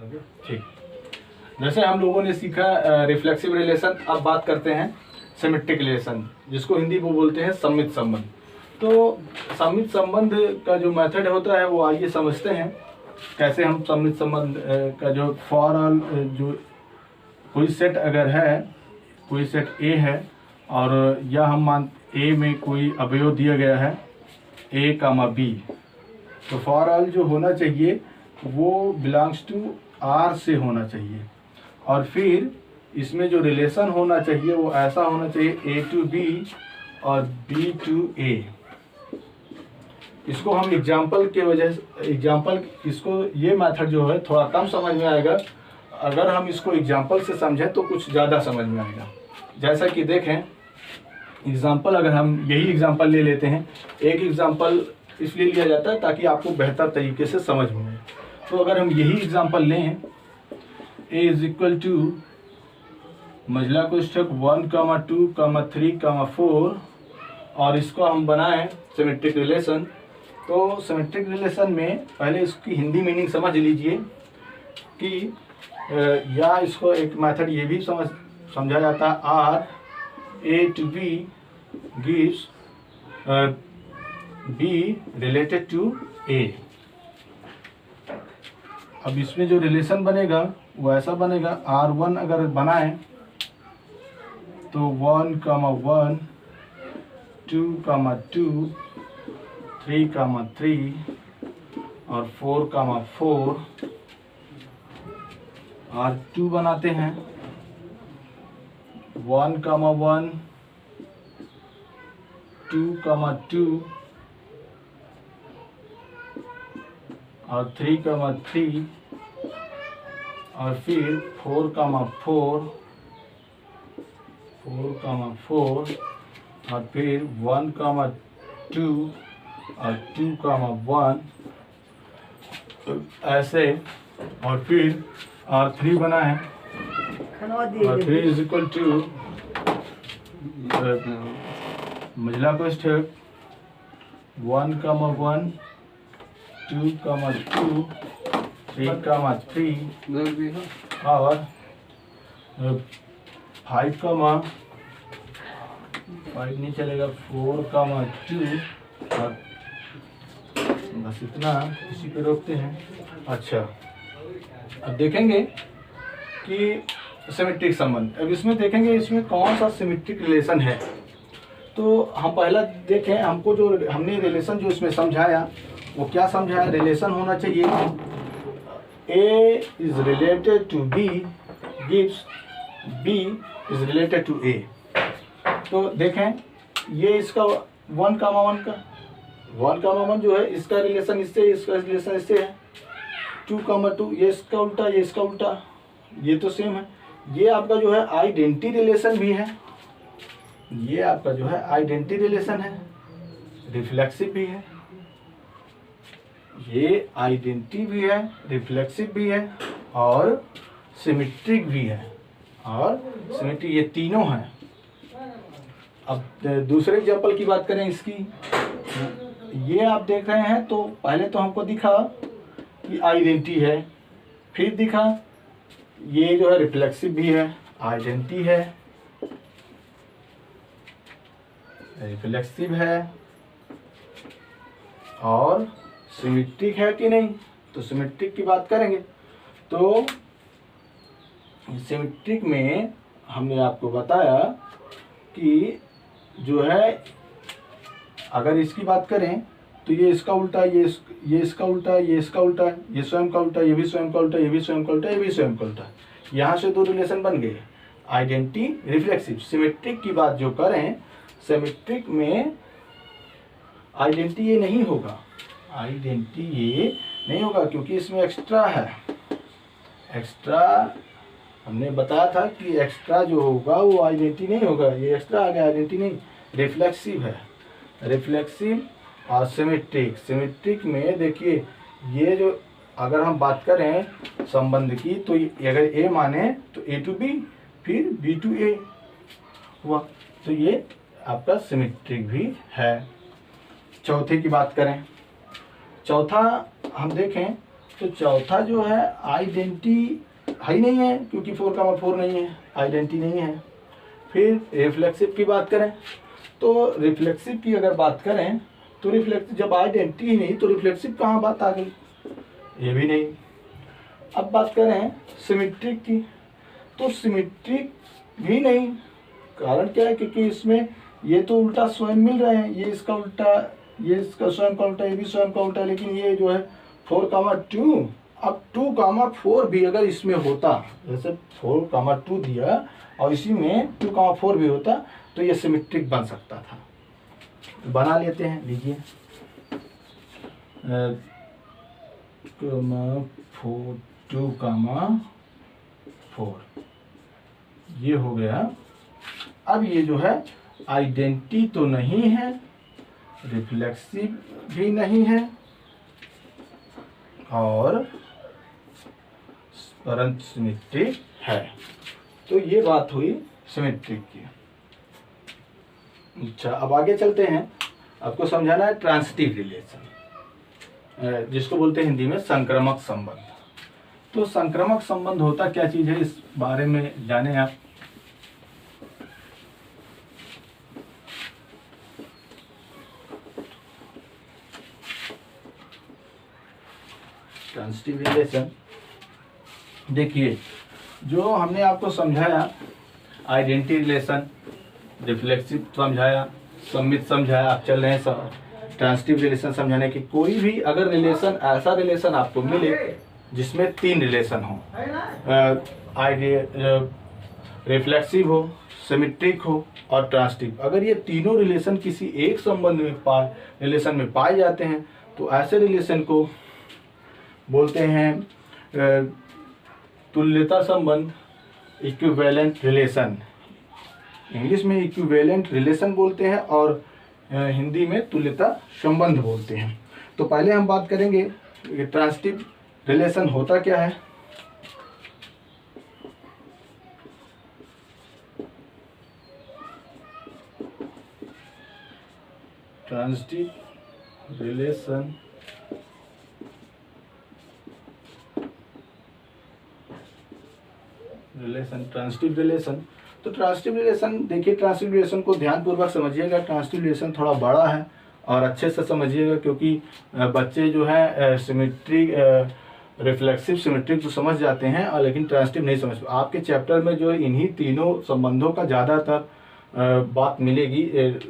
ठीक, जैसे हम लोगों ने सीखा रिफ्लेक्सिव रिलेशन, अब बात करते हैं सिमेट्रिक रिलेशन, जिसको हिंदी में बोलते हैं सममित संबंध। तो सममित संबंध का जो मेथड होता है वो आइए समझते हैं कैसे हम सममित संबंध का जो फॉर ऑल, जो कोई सेट अगर है, कोई सेट ए है और या हम मान ए में कोई अवयव दिया गया है ए कामा बी, तो फॉर ऑल जो होना चाहिए वो बिलोंग्स टू आर से होना चाहिए, और फिर इसमें जो रिलेशन होना चाहिए वो ऐसा होना चाहिए ए टू बी और बी टू ए। इसको हम एग्जाम्पल के वजह से, एग्जाम्पल इसको, ये मेथड जो है थोड़ा कम समझ में आएगा, अगर हम इसको एग्जाम्पल से समझें तो कुछ ज़्यादा समझ में आएगा। जैसा कि देखें एग्जाम्पल, अगर हम यही एग्जाम्पल ले लेते हैं, एक एग्जाम्पल इसलिए लिया जाता है ताकि आपको बेहतर तरीके से समझ में आए। तो अगर हम यही एग्जाम्पल लें, ए इज इक्वल टू मझला कोष्ठक 1, 2, 3, 4, और इसको हम बनाएं सिमेट्रिक रिलेशन। तो सिमेट्रिक रिलेशन में पहले इसकी हिंदी मीनिंग समझ लीजिए कि या इसको एक मेथड ये भी समझा जाता है, R A to B gives B related to A. अब इसमें जो रिलेशन बनेगा वो ऐसा बनेगा, R1 अगर बनाएं तो 1, 1, 2, 2, 3, 3 और 4, 4, R2 बनाते हैं 1, 1, 2, 2 और 3, 3 और फिर 4, 4, 4 और फिर 1, 2 और 2, 1 ऐसे, और फिर R3 बना है, R3 इज इक्वल टू मझला कोष्ठक 1, 1, 2, 2, 3, 3 और 5, 5 नहीं चलेगा, 4, 2 और बस इतना, इसी पे रोकते हैं। अच्छा, अब देखेंगे कि सिमेट्रिक संबंध, अब इसमें देखेंगे इसमें कौन सा सिमेट्रिक रिलेशन है। तो हम पहला देखें, हमको जो हमने रिलेशन जो इसमें समझाया वो क्या समझाया, रिलेशन होना चाहिए A is related to B gives B is related to A। तो देखें ये इसका 1, 1 का 1, 1 जो है इसका रिलेशन इससे, इसका रिलेशन इससे है, 2, 2 ये इसका उल्टा, ये इसका उल्टा, ये तो सेम है। ये आपका जो है आइडेंटिटी रिलेशन भी है, ये आपका जो है आइडेंटिटी रिलेशन है, रिफ्लेक्सिव भी है, ये आइडेंटिटी भी है, रिफ्लेक्सिव भी है और सिमेट्रिक भी है, और सिमेट्रिक, ये तीनों हैं। अब दूसरे एग्जांपल की बात करें इसकी, ये आप देख रहे हैं, तो पहले तो हमको दिखा कि आइडेंटिटी है, फिर दिखा ये जो है रिफ्लेक्सिव भी है, आइडेंटिटी है, रिफ्लेक्सिव है और सिमेट्रिक है कि नहीं। तो सिमेट्रिक की बात करेंगे तो सिमेट्रिक में हमने आपको बताया कि जो है अगर इसकी बात करें तो ये इसका उल्टा, ये इसका उल्टा, ये इसका उल्टा, ये स्वयं का उल्टा, ये भी स्वयं का उल्टा, ये भी स्वयं का उल्टा, ये भी स्वयं का उल्टा, यहाँ से दो रिलेशन बन गए, आइडेंटिटी, रिफ्लेक्सिव। सिमेट्रिक की बात जो करें, सिमेट्रिक में आइडेंटिटी ये नहीं होगा, आइडेंटिटी ये नहीं होगा क्योंकि इसमें एक्स्ट्रा है। एक्स्ट्रा हमने बताया था कि एक्स्ट्रा जो होगा वो आइडेंटिटी नहीं होगा, ये एक्स्ट्रा आ गया, आइडेंटिटी नहीं, रिफ्लेक्सिव है। रिफ्लेक्सिव और सिमेट्रिक, सिमेट्रिक में देखिए ये जो अगर हम बात करें संबंध की, तो अगर ए माने तो ए टू बी फिर बी टू ए हुआ, तो ये आपका सिमेट्रिक भी है। चौथे की बात करें, चौथा हम देखें तो चौथा जो है आइडेंटिटी है ही नहीं है, क्योंकि 4,4 नहीं है, आइडेंटिटी नहीं है। फिर रिफ्लेक्सिव की बात करें तो रिफ्लेक्सिव की अगर बात करें तो रिफ्लेक्सिव जब आइडेंटिटी ही नहीं तो रिफ्लेक्सिव कहाँ बात आ गई, ये भी नहीं। अब बात करें सिमेट्रिक की तो सिमेट्रिक भी नहीं। कारण क्या है, क्योंकि इसमें ये तो उल्टा स्वयं मिल रहे हैं, ये इसका उल्टा, ये इसका स्वयं का उल्टा, ये भी स्वयं का उल्टा, लेकिन ये जो है 4,2, अब 2,4 भी अगर इसमें होता, जैसे 4,2 दिया और इसी में 2,4 भी होता तो ये सिमेट्रिक बन सकता था। बना लेते हैं, लीजिए 2,4 ये हो गया। अब ये जो है आइडेंटिटी तो नहीं है, रिफ्लेक्सिव भी नहीं है, और परंतु सिमेट्रिक है। तो ये बात हुई सिमेट्रिक की। अच्छा, अब आगे चलते हैं। आपको समझाना है ट्रांसिटिव रिलेशन, जिसको बोलते हैं हिंदी में संक्रामक संबंध। तो संक्रामक संबंध होता क्या चीज है, इस बारे में जाने आप। ट्रांसिटिव रिलेशन, देखिए जो हमने आपको समझाया, आइडेंटिटी रिलेशन, रिफ्लेक्सिव समझाया, सम्मित समझाया, आप चल रहे हैं ट्रांसिटिव रिलेशन समझाने की। कोई भी अगर रिलेशन, ऐसा रिलेशन आपको मिले जिसमें 3 रिलेशन हो, रिफ्लेक्सिव हो, सिमेट्रिक हो और ट्रांसिटिव, अगर ये तीनों रिलेशन किसी एक संबंध में रिलेशन में पाए जाते हैं तो ऐसे रिलेशन को बोलते हैं तुल्यता संबंध, इक्विवेलेंट रिलेशन। इंग्लिश में इक्विवेलेंट रिलेशन बोलते हैं और हिंदी में तुल्यता संबंध बोलते हैं। तो पहले हम बात करेंगे ट्रांसिटिव रिलेशन होता क्या है। ट्रांसिटिव रिलेशन ट्रांसिटिव रिलेशन, तो ट्रांसिटिव रिलेशन देखिए, ट्रांसिटिव रिलेशन को ध्यानपूर्वक समझिएगा। ट्रांसिटिव रिलेशन थोड़ा बड़ा है और अच्छे से समझिएगा, क्योंकि बच्चे जो है सिमेट्रिक, रिफ्लेक्सिव, सिमेट्रिक तो समझ जाते हैं और लेकिन ट्रांसिटिव नहीं समझ। आपके चैप्टर में जो इन्हीं तीनों संबंधों का ज़्यादातर बात मिलेगी,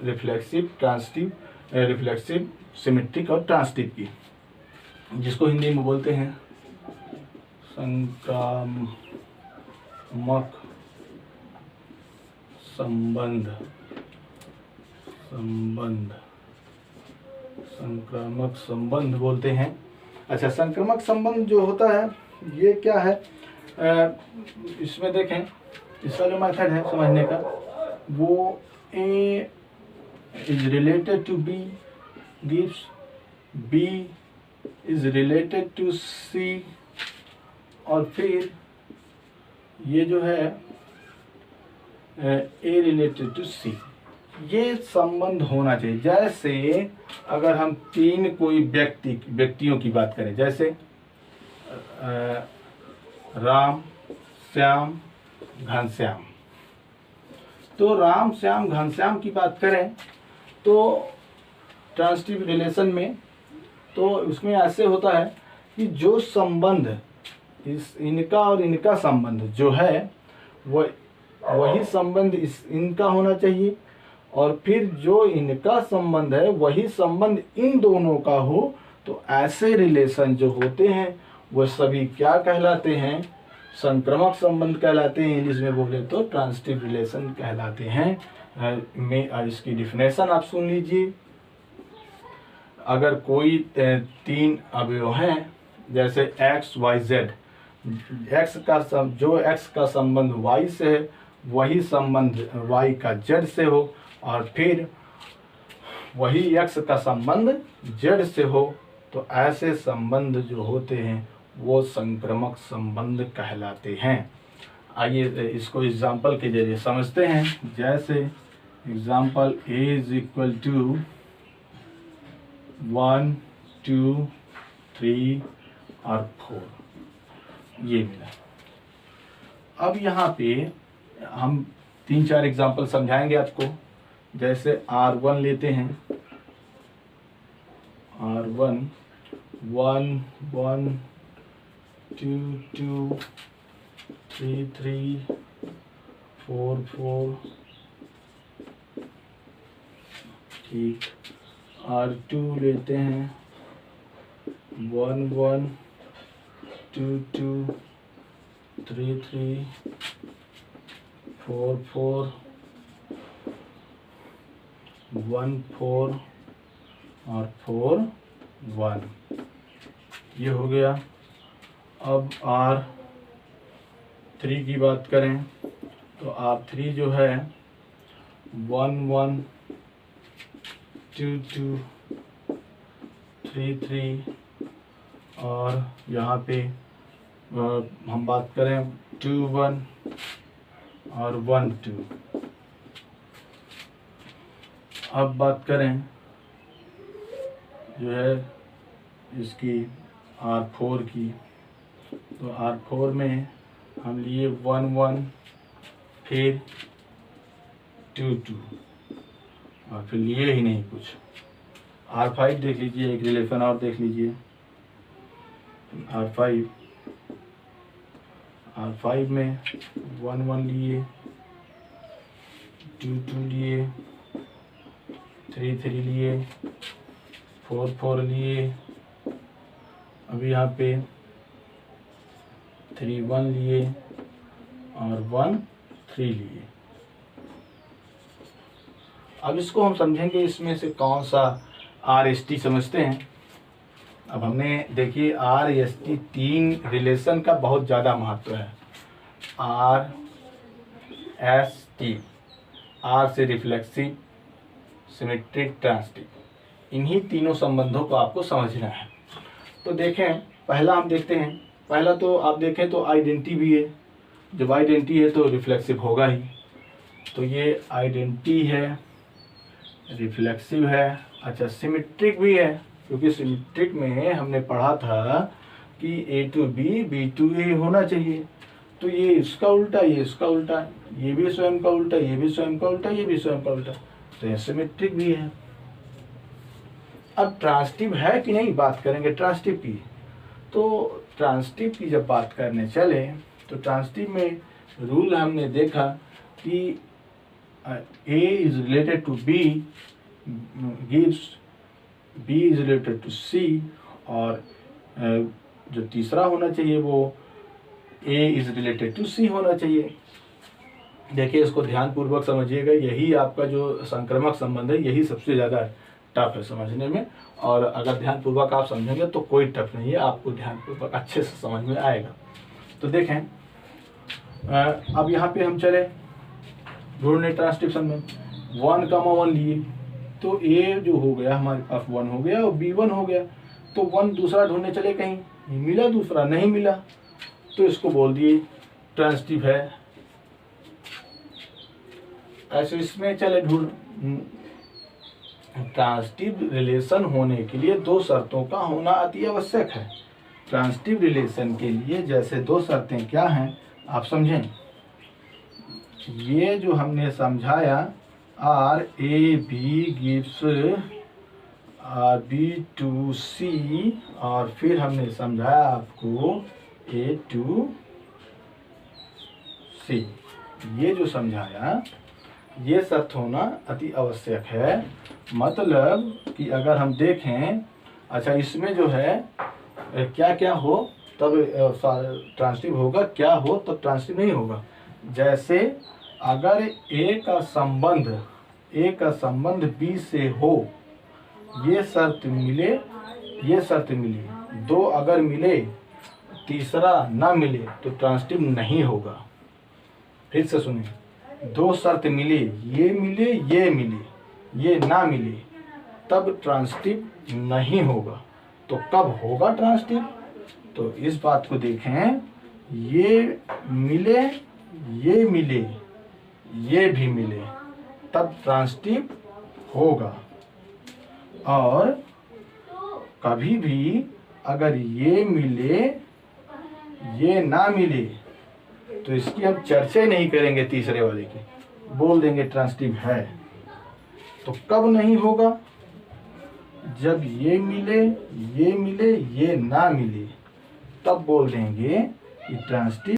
रिफ्लेक्सिव, ट्रांसिटिव, रिफ्लेक्सिव, सिमेट्रिक और ट्रांसिटिव की, जिसको हिंदी में बोलते हैं संक्रामक संबंध। संक्रामक संबंध बोलते हैं। अच्छा, संक्रामक संबंध जो होता है ये क्या है, इसमें देखें, इसका जो मेथड है समझने का, वो A is related to B gives B is related to C, और फिर ये जो है ए रिलेटेड टू सी, ये संबंध होना चाहिए। जैसे अगर हम 3 कोई व्यक्तियों की बात करें, जैसे राम, श्याम, घनश्याम, तो राम, श्याम, घनश्याम की बात करें तो ट्रांसिटिव रिलेशन में, तो उसमें ऐसे होता है कि जो संबंध इनका और इनका संबंध जो है वही संबंध इनका होना चाहिए, और फिर जो इनका संबंध है वही संबंध इन दोनों का हो। तो ऐसे रिलेशन जो होते हैं वो सभी क्या कहलाते हैं, संक्रामक संबंध कहलाते हैं। इंग्लिश में बोले तो ट्रांसिटिव रिलेशन कहलाते हैं। में इसकी डिफिनेशन आप सुन लीजिए। अगर कोई 3 अवयव हैं, जैसे x, y, z, जो x का संबंध y से है वही संबंध y का z से हो, और फिर वही x का संबंध z से हो, तो ऐसे संबंध जो होते हैं वो संक्रामक संबंध कहलाते हैं। आइए इसको एग्जाम्पल के जरिए समझते हैं। जैसे example a is equal to 1, 2, 3 और 4, ये मिला। अब यहाँ पे हम 3-4 एग्जाम्पल समझाएंगे आपको। जैसे R1 लेते हैं, R1 1 1 2 2 3 3 4 4, ठीक। R2 लेते हैं 1 1 2 2 3 3 4 4 1 4 और 4 1, ये हो गया। अब R3 की बात करें तो R3 जो है 1 1 2 2 3 3, और यहाँ पे हम बात करें 2 1 और 1 2। अब बात करें जो है इसकी R4 की, तो R4 में हम लिए 1 1 फिर 2 2 और फिर लिए ही नहीं कुछ। R5 देख लीजिए, एक रिलेशन और देख लीजिए। R5 में 1 1 लिए, 2 2 लिए, 3 3 लिए, 4 4 लिए। अब यहाँ पे 3 1 लिए और 1 3 लिए। अब इसको हम समझेंगे इसमें से कौन सा RST समझते हैं। अब हमने देखिए RST 3 रिलेशन का बहुत ज़्यादा महत्व है। RST, R से रिफ्लेक्सिव, सिमेट्रिक, ट्रांसटिव, इन्हीं तीनों संबंधों को आपको समझना है। तो देखें, पहला हम देखते हैं। पहला तो आप देखें तो आइडेंटिटी भी है। जब आइडेंटिटी है तो रिफ्लेक्सिव होगा ही। तो ये आइडेंटिटी है, रिफ्लेक्सिव है। अच्छा, सिमेट्रिक भी है, क्योंकि सिमेट्रिक में हमने पढ़ा था कि A to B, B to A होना चाहिए। तो ये इसका उल्टा, ये इसका उल्टा, ये भी स्वयं का उल्टा, ये भी स्वयं का उल्टा, ये भी स्वयं का उल्टा, तो ये सिमेट्रिक भी है। अब ट्रांसटिव है कि नहीं, बात करेंगे ट्रांसटिव की। तो ट्रांसटिव की जब बात करने चले तो ट्रांसटिव में रूल हमने देखा कि A is related to B gives B is related to C, और जो तीसरा होना चाहिए वो A is related to C होना चाहिए। देखिए, इसको ध्यानपूर्वक समझिएगा। यही आपका जो संक्रमक संबंध है, यही सबसे ज़्यादा टफ है समझने में। और अगर ध्यानपूर्वक आप समझेंगे तो कोई टफ नहीं है, आपको ध्यानपूर्वक अच्छे से समझ में आएगा। तो देखें, अब यहाँ पे हम चले ढूंढने ट्रांसटिव संबंध। 1, 1 लिए तो A जो हो गया हमारे पास 1 हो गया और B 1 हो गया। तो 1 दूसरा ढूंढने चले, कहीं मिला, दूसरा नहीं मिला, तो इसको बोल दिए ट्रांसटिव है। ऐसे इसमें चले ढूंढ। ट्रांसटिव रिलेशन होने के लिए 2 शर्तों का होना अति आवश्यक है। ट्रांसटिव रिलेशन के लिए जैसे 2 शर्तें क्या हैं आप समझें। ये जो हमने समझाया RAB gives RB to C, और फिर हमने समझाया आपको A to C, ये जो समझाया ये शर्त होना अति आवश्यक है। मतलब कि अगर हम देखें, अच्छा इसमें जो है क्या क्या हो तब ट्रांसटिव होगा, क्या हो तब ट्रांसटिव नहीं होगा। जैसे अगर A का संबंध B से हो, ये शर्त मिले, ये शर्त मिली, 2 अगर मिले, तीसरा ना मिले तो ट्रांसटिव नहीं होगा। फिर से सुनिए, 2 शर्त मिले, ये मिले, ये मिले, ये ना मिले, तब ट्रांसटिव नहीं होगा। तो कब होगा ट्रांसटिव? तो इस बात को देखें, ये मिले, ये मिले, ये भी मिले, तब ट्रांसटिव होगा। और कभी भी अगर ये मिले ये ना मिले तो इसकी हम चर्चा ही नहीं करेंगे, तीसरे वाले की बोल देंगे ट्रांसिटिव है। तो कब नहीं होगा? जब ये मिले ये ना मिले, तब बोल देंगे कि ट्रांसिटिव